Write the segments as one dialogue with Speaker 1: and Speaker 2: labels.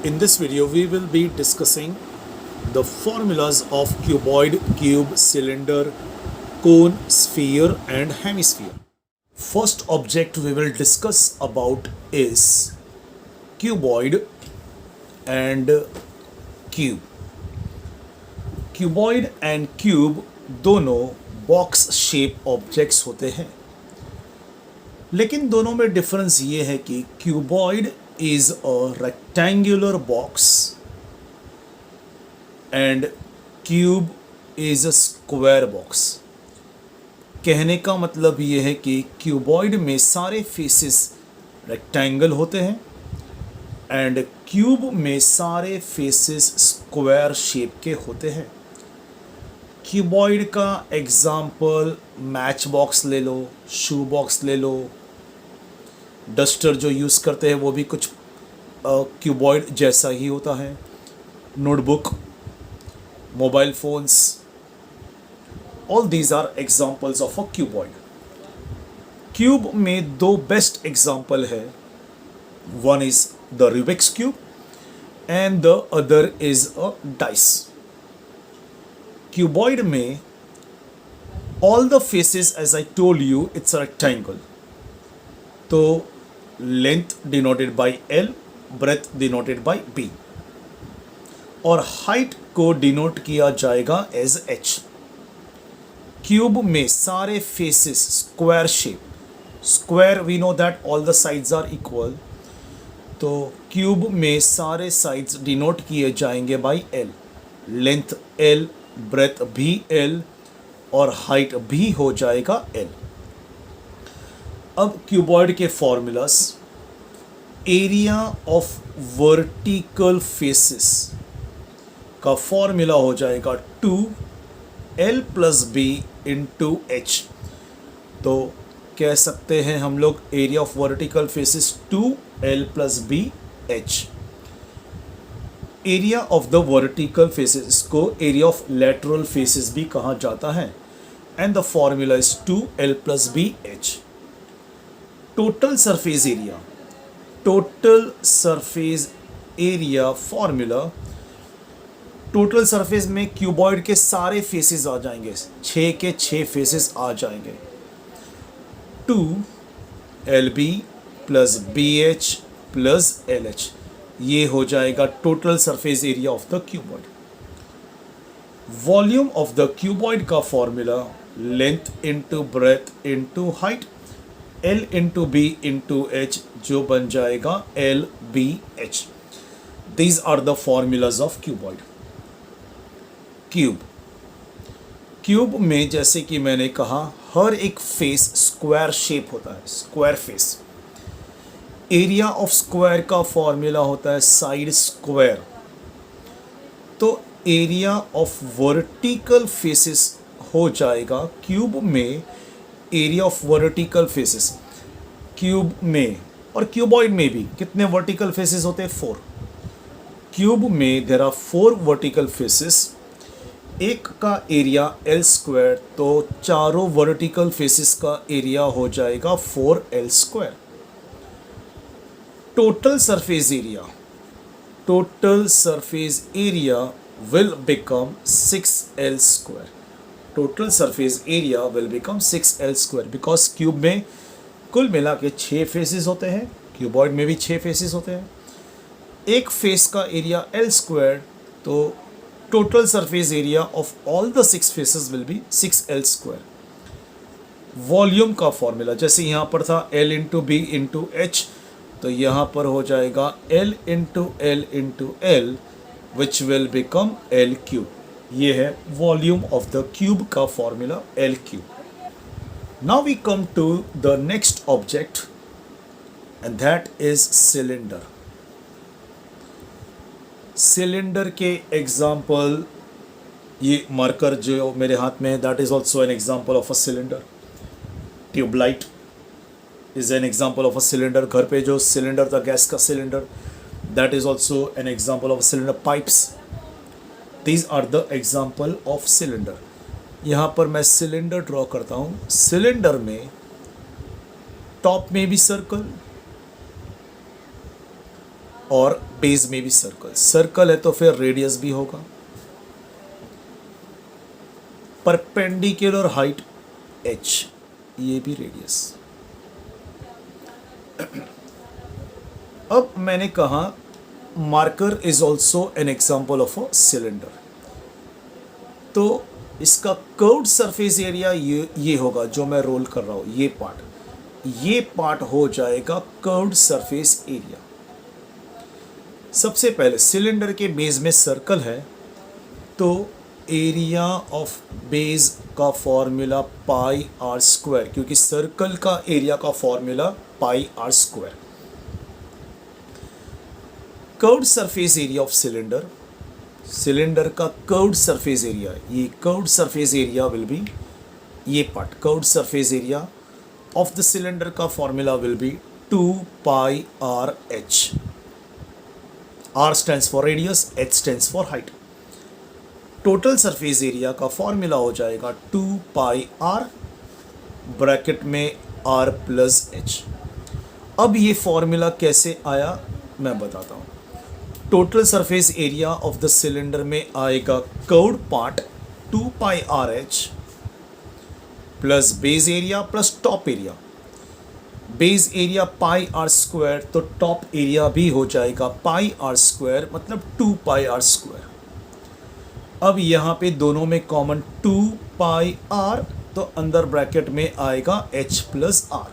Speaker 1: In this video, we will be discussing the formulas of cuboid, cube, cylinder, cone, sphere, and hemisphere. First object we will discuss about is cuboid and cube. Cuboid and cube दोनों box shape objects होते हैं, लेकिन दोनों में difference ये है कि cuboid is a rectangular box and cube is a square box. कहने का मतलब ये है कि क्यूबॉइड में सारे फेसेस रेक्टेंगल होते हैं एंड क्यूब में सारे फेसेस स्क्वायर शेप के होते हैं. क्यूबॉइड का एग्जाम्पल मैच बॉक्स ले लो, शू बॉक्स ले लो, डस्टर जो यूज़ करते हैं वो भी कुछ क्यूबॉइड जैसा ही होता है, notebook, mobile phones, all these are examples of a cuboid. Cube में दो बेस्ट एग्जाम्पल है, one is the Rubik's cube and the other is a dice. Cuboid में all the faces, as I told you, it's a rectangle. तो length denoted by L, breadth denoted by B, और height को denote किया जाएगा as H. क्यूब में सारे faces square shape, square we know that all the sides are equal, तो क्यूब में सारे साइड्स डिनोट किए जाएंगे by L. Length L, breadth भी L और हाइट भी हो जाएगा L. अब क्यूबॉइड के formulas, area of vertical faces का फॉर्मूला हो जाएगा 2L + B × H. तो कह सकते हैं हम लोग area of vertical faces 2L + B H. Area of the vertical faces को एरिया ऑफ लेटरल फेसेस भी कहा जाता है and the formula is 2L + B H. Total surface area, total surface area formula, total surface में cuboid के सारे faces आ जाएंगे, 6 के 6 फेसेस आ जाएंगे. 2LB + BH + LH, ये हो जाएगा total surface area of the cuboid. Volume of the cuboid का formula length × breadth × height, L × B × H, जो बन जाएगा LBH. These are the formulas of cuboid. Cube, cube में जैसे कि मैंने कहा हर एक फेस स्क्वायर शेप होता है, square face. Area of square का फॉर्मूला होता है साइड स्क्वायर. तो एरिया ऑफ वर्टिकल फेसेस हो जाएगा क्यूब में, area of vertical faces cube में और क्यूबॉइड में भी कितने वर्टिकल फेसेस होते हैं? 4. क्यूब में देयर आर 4 वर्टिकल फेसेस. एक का एरिया L², तो चारों वर्टिकल फेसेस का एरिया हो जाएगा 4L². Total surface area, total surface area will become 6L². Total surface area will become 6L² because cube में कुल मिला के 6 फेसेस होते हैं, क्यूबॉइड में भी 6 फेसेस होते हैं. एक फेस का एरिया L², तो total surface area of all the 6 faces will be 6L². Volume का फॉर्मूला जैसे यहाँ पर था L × B × H, तो यहाँ पर हो जाएगा L × L × L, which will become L³. ये है वॉल्यूम ऑफ द क्यूब का formula L³. Now we come to the next object and that is cylinder. Cylinder के एग्जाम्पल, ये मार्कर जो मेरे हाथ में है that is also an example of a cylinder. Tubelight is an example of a cylinder. घर पे जो सिलेंडर था गैस का cylinder, that is also an example of a cylinder. Pipes, these are the example of cylinder. यहाँ पर मैं cylinder draw करता हूँ. सिलेंडर में टॉप में भी सर्कल, और बेस में भी सर्कल, सर्कल है तो फिर रेडियस भी होगा। परपेंडिकुलर हाइट h, ये भी रेडियस। अब मैंने कहा marker is also an example of a cylinder, तो इसका कर्व्ड सरफेस एरिया ये होगा जो मैं रोल कर रहा हूं, ये पार्ट हो जाएगा कर्व्ड सरफेस एरिया। सबसे पहले सिलेंडर के बेस में सर्कल है, तो एरिया ऑफ बेस का फॉर्मूला पाई आर स्क्वायर, क्योंकि सर्कल का एरिया का formula pi R square. Curved surface area of cylinder, cylinder का कर्व्ड सरफेस एरिया, ये curved surface area will be, ये part curved surface area of the cylinder का formula will be 2 pi R H. R stands for radius, H stands for height। Total surface area का formula हो जाएगा 2 पाई r bracket में r plus H. अब ये formula कैसे आया मैं बताता हूँ। Total surface area of the cylinder में आएगा curved part 2 pi R H plus base area plus top area. Base area pi R square, तो टॉप एरिया भी हो जाएगा पाई आर स्क्वायर, मतलब 2 पाई आर स्क्वायर। अब यहाँ पे दोनों में कॉमन 2 पाई आर, तो अंदर ब्रैकेट में आएगा h प्लस आर।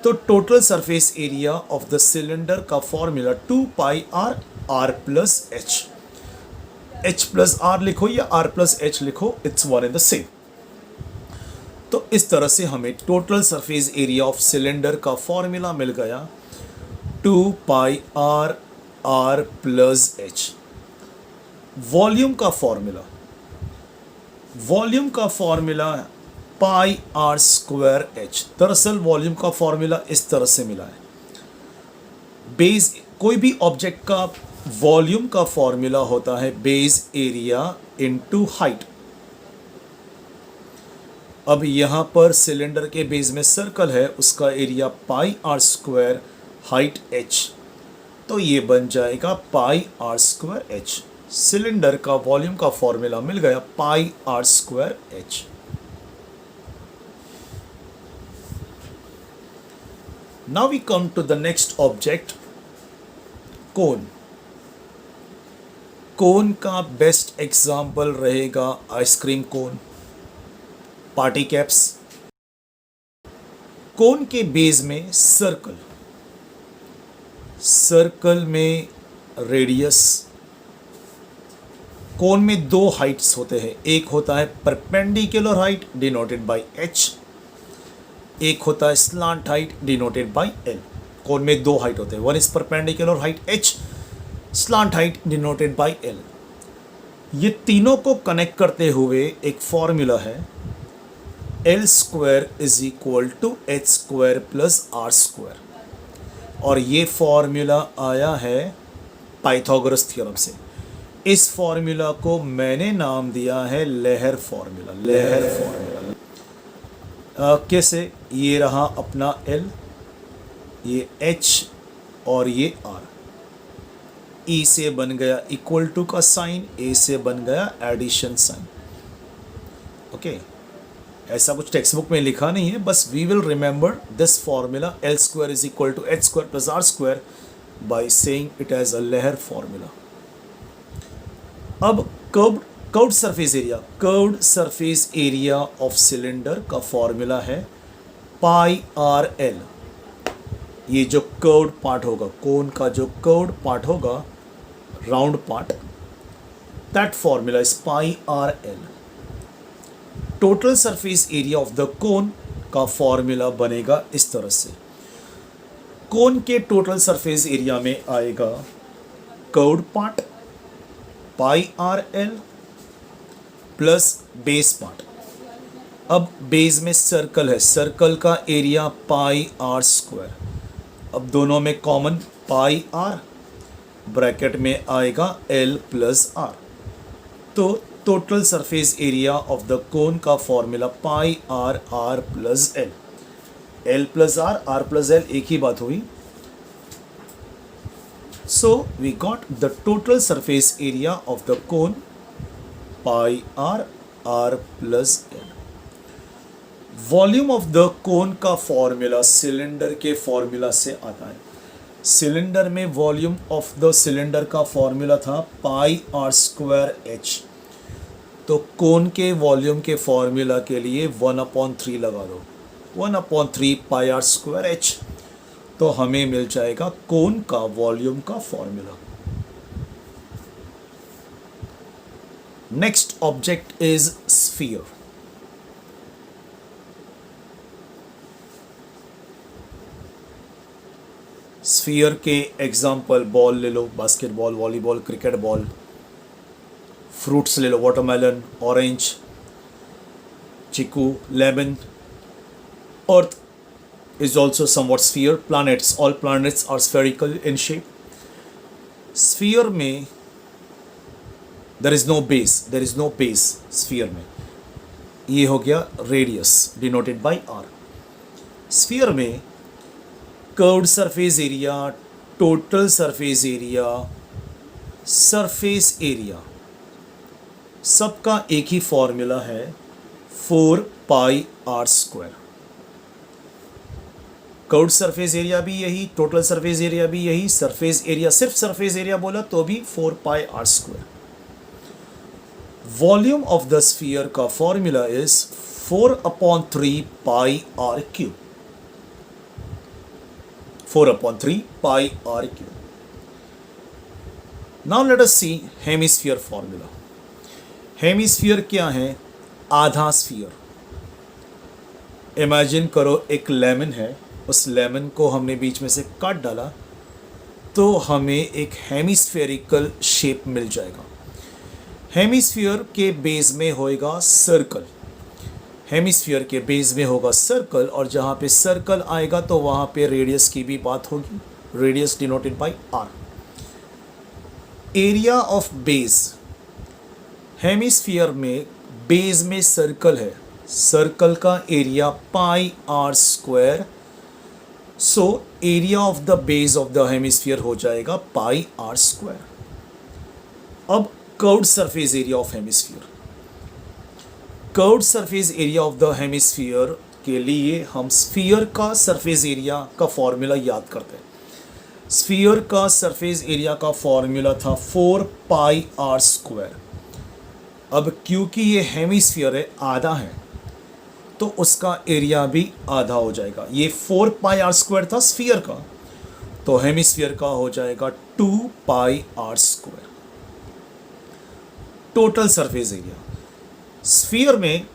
Speaker 1: तो total surface area of the cylinder का formula 2 pi R, R plus H. h plus R लिखो या r प्लस एच लिखो, it's one and the same. तो इस तरह से हमें total surface area of cylinder का फॉर्मूला मिल गया 2 pi R, R plus H. Volume का फॉर्मूला, वॉल्यूम का formula pi R square H. दरअसल वॉल्यूम का फॉर्मूला इस तरह से मिला है। बेस, कोई भी ऑब्जेक्ट का वॉल्यूम का फॉर्मूला होता है बेस एरिया इनटू हाइट। अब यहाँ पर सिलेंडर के बेस में सर्कल है, उसका area pi R square, height h, तो ये बन जाएगा pi R square h। Cylinder का वॉल्यूम का फॉर्मूला मिल गया pi R square h। Now we come to the next object, cone. Cone का बेस्ट एग्जाम्पल रहेगा ice cream cone, party caps. Cone के बेस में सर्कल, सर्कल में रेडियस। कोन में दो हाइट्स होते हैं, एक होता है perpendicular height denoted by h, एक होता है slant height denoted bye l। कोन में दो हाइट होते हैं, one is perpendicular height h, slant height denoted bye l। ये तीनों को कनेक्ट करते हुए एक फॉर्मूला है L square is equal to H square plus R square, और ये फॉर्मूला आया है पाइथागोरस थ्योरम से। इस फॉर्मूला को मैंने नाम दिया है लेहर फॉर्मूला। लेहर फॉर्मूला कैसे, ये रहा अपना L, ये H और ये R। E से बन गया इक्वल टू का साइन, A से बन गया एडिशन साइन। ओके, ऐसा कुछ टेक्स्ट बुक में लिखा नहीं है, बस we will remember this formula L square is equal to H square plus R square by saying it as a लेहर फॉर्मूला। अब curved surface area, curved surface area of cylinder का formula है pi R L. ये जो curved part होगा, कोन का जो curved part होगा, round part, that formula is pi R L. Total surface area of the cone का फॉर्मूला बनेगा इस तरह से। कोन के टोटल सरफेस एरिया में आएगा curved part pi R L plus base part. अब बेस में सर्कल है, सर्कल का एरिया पाई आर स्क्वायर। अब दोनों में कॉमन पाई आर, ब्रैकेट में आएगा एल प्लस आर। तो total surface area of the cone का formula pi R, R plus L. L plus R, R plus L एक ही बात हुई। So we got the total surface area of the cone pi r plus n. Volume of the cone का formula cylinder के formula से आता है. Cylinder में वॉल्यूम ऑफ द सिलेंडर का फॉर्मूला था पाई आर स्क्वायर एच. तो कोन के वॉल्यूम के फॉर्मूला के लिए 1/3 लगा दो. 1/3 पाई आर स्क्वायर एच. तो हमें मिल जाएगा कोन का वॉल्यूम का formula. Next object is sphere. Sphere के एग्जाम्पल बॉल ले लो, basketball, volleyball, cricket ball. Fruits ले लो, watermelon, orange, chikoo, lemon. Earth is also somewhat sphere. Planets, all planets are spherical in shape. Sphere में there is no base sphere में. ये हो गया radius denoted by r. Sphere में curved surface area, total surface area, surface area सबका एक ही formula है 4 pi r square. Curved surface area भी यही, टोटल सरफेस एरिया भी यही, सरफेस एरिया सिर्फ सरफेस एरिया बोला तो भी 4 pi R square. Volume of the sphere का formula is 4/3 pi R cube. 4/3 pi R cube. Now let us see hemisphere formula. Hemisphere क्या है? आधा स्फीयर. इमेजिन करो एक लेमन है, उस लेमन को हमने बीच में से काट डाला तो हमें एक हेमिस्फेरिकल शेप मिल जाएगा. हेमिस्फीयर के बेस में होएगा सर्कल. हेमिस्फीयर के बेस में होगा सर्कल और जहाँ पे सर्कल आएगा तो वहाँ पे रेडियस की भी बात होगी. Radius denoted by R. Area of base. Hemisphere में बेस में सर्कल है, सर्कल का area pi R square. So area of the base of the hemisphere हो जाएगा पाई आर स्क्वायर. अब curved surface area of hemisphere. Curved surface area of the hemisphere के लिए हम स्फीयर का सरफेस एरिया का फॉर्मूला याद करते हैं. स्फीयर का सरफेस एरिया का फॉर्मूला था 4 पाई आर स्क्वायर. अब क्योंकि ये हेमिस्फीयर है, आधा है, तो उसका एरिया भी आधा हो जाएगा. ये 4 पाई आर स्क्वायर था स्फीयर का, तो हेमिस्फीयर का हो जाएगा 2 pi R square. Total surface area. Sphere में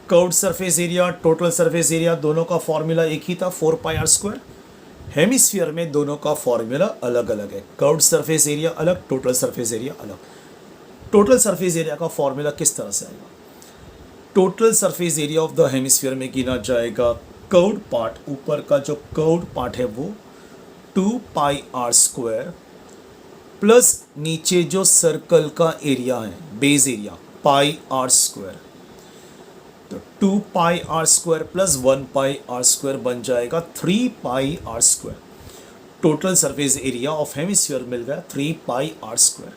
Speaker 1: curved surface area, total surface area दोनों का फॉर्मूला एक ही था 4 पाई आर स्क्वायर. हेमिस्फीयर में दोनों का फॉर्मूला अलग अलग है. कर्व्ड सरफेस एरिया अलग, टोटल सरफेस एरिया अलग. टोटल सरफेस एरिया का फॉर्मूला किस तरह से आएगा? Total surface area of the hemisphere में गिना जाएगा कर्व्ड पार्ट, ऊपर का जो कर्व्ड पार्ट है वो 2 पाई आर स्क्वायर प्लस नीचे जो सर्कल का एरिया है, base area, pi R square. तो 2 pi R square plus 1 pi R square बन जाएगा 3 pi R square. Total surface area of hemisphere मिल गया 3 pi R square.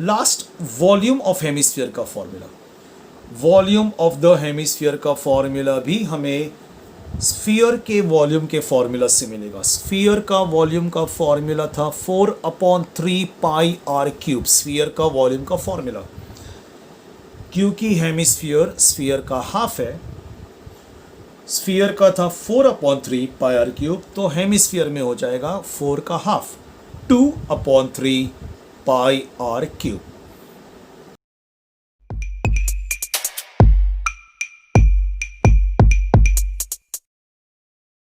Speaker 1: Last, volume of hemisphere का formula. Volume of the hemisphere का formula भी हमें sphere के वॉल्यूम के फॉर्मूला से मिलेगा. स्फीयर का वॉल्यूम का फॉर्मूला था 4/3 पाई आर क्यूब. स्फीयर का वॉल्यूम का फॉर्मूला, क्योंकि हेमिस्फीयर स्फीयर का हाफ है, स्फीयर का था 4/3 पाई आर क्यूब, तो हेमिस्फीयर में हो जाएगा 4 का हाफ, 2/3 पाई आर क्यूब.